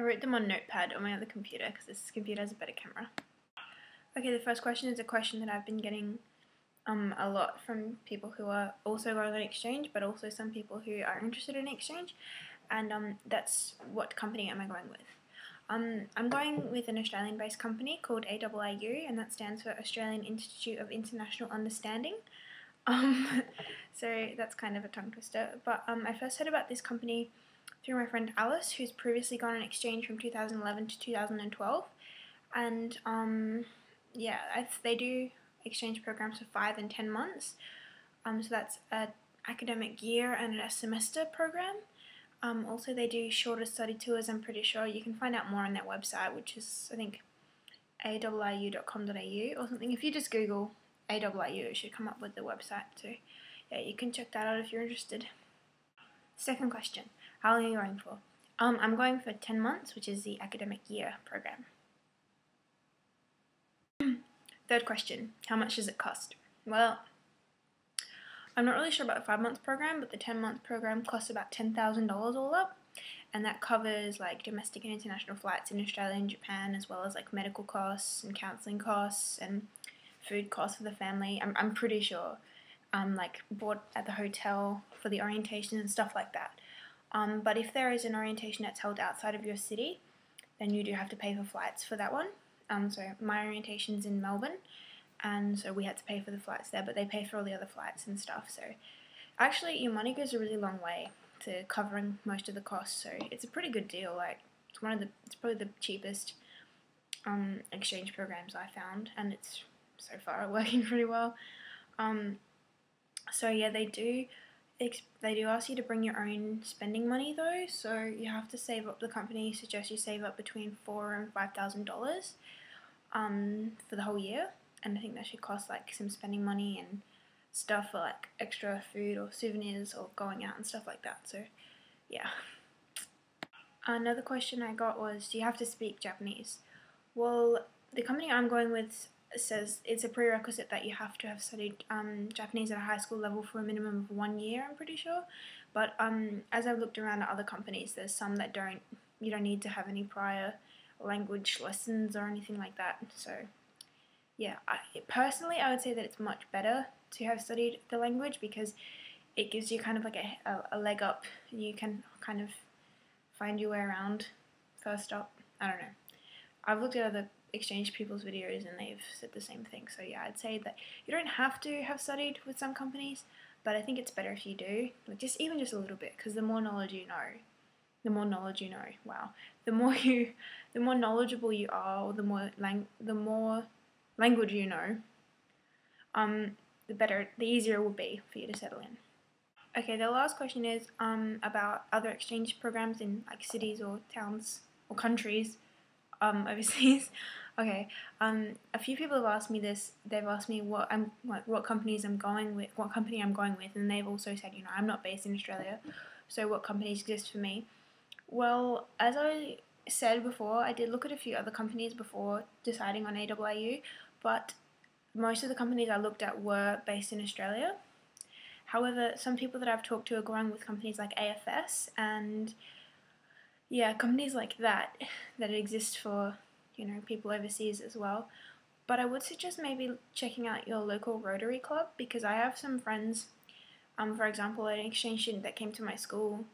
I wrote them on Notepad on my other computer because this computer has a better camera. Okay, the first question is a question that I've been getting a lot from people who are also going on exchange, but also some people who are interested in exchange, and that's what company am I going with? I'm going with an Australian-based company called AIIU, and that stands for Australian Institute of International Understanding. So that's kind of a tongue twister, but I first heard about this company through my friend Alice, who's previously gone on exchange from 2011 to 2012, and yeah, they do exchange programs for 5 and 10 months, so that's an academic year and a semester program. Also they do shorter study tours. I'm pretty sure you can find out more on their website, which is I think aiiu.com.au or something. If you just Google AIIU, it should come up with the website, so yeah, you can check that out if you're interested. Second question, how long are you going for? I'm going for 10 months, which is the academic year program. Third question, how much does it cost? Well, I'm not really sure about the 5-month program, but the 10-month program costs about $10,000 all up, and that covers like domestic and international flights in Australia and Japan, as well as like medical costs and counselling costs and food costs for the family. I'm pretty sure like bought at the hotel for the orientation and stuff like that. But if there is an orientation that's held outside of your city, then you do have to pay for flights for that one. So my orientation's in Melbourne, and so we had to pay for the flights there, but they pay for all the other flights and stuff. So actually your money goes a really long way to covering most of the costs, so it's a pretty good deal. Like it's probably the cheapest exchange programs I found, and it's so far working pretty well. So yeah, they do ask you to bring your own spending money though, so you have to save up. The company suggests you save up between $4,000 and $5,000 for the whole year, and I think that should cost like some spending money and stuff for like extra food or souvenirs or going out and stuff like that. So yeah. Another question I got was, do you have to speak Japanese? Well, the company I'm going with says it's a prerequisite that you have to have studied Japanese at a high school level for a minimum of 1 year, I'm pretty sure. But as I've looked around at other companies, there's some that you don't need to have any prior language lessons or anything like that. So yeah, personally I would say that it's much better to have studied the language because it gives you kind of like a leg up. You can kind of find your way around first up. I don't know. I've looked at other exchange people's videos and they've said the same thing. So yeah, I'd say that you don't have to have studied with some companies, but I think it's better if you do, like even just a little bit, because the more knowledge you know, the more knowledge you know. Wow, the more knowledgeable you are, or the more language you know, the easier it will be for you to settle in. Okay, the last question is about other exchange programs in like cities or towns or countries overseas. Okay, a few people have asked me this. They've asked me what company I'm going with, and they've also said, you know, I'm not based in Australia, so what companies exist for me? Well, as I said before, I did look at a few other companies before deciding on AIIU, but most of the companies I looked at were based in Australia. However, some people that I've talked to are going with companies like AFS and yeah, companies like that exist for, you know, people overseas as well. But I would suggest maybe checking out your local Rotary Club, because I have some friends, for example, an exchange student that came to my school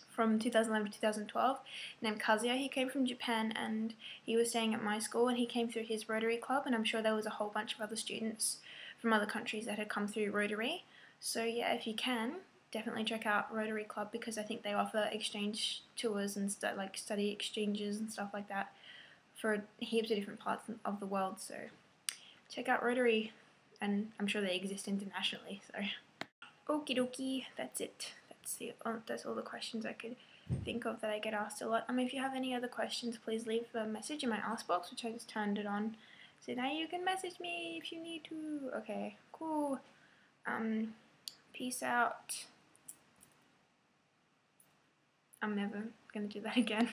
from 2011 to 2012 named Kazuya. He came from Japan and he was staying at my school, and he came through his Rotary Club, and I'm sure there was a whole bunch of other students from other countries that had come through Rotary. So yeah, if you can, definitely check out Rotary Club, because I think they offer exchange tours and like study exchanges and stuff like that for heaps of different parts of the world. So check out Rotary, and I'm sure they exist internationally. So okie dokie, that's it. That's all the questions I could think of that I get asked a lot. If you have any other questions, please leave a message in my ask box, which I just turned it on. So now you can message me if you need to. Okay, cool. Peace out. I'm never gonna do that again.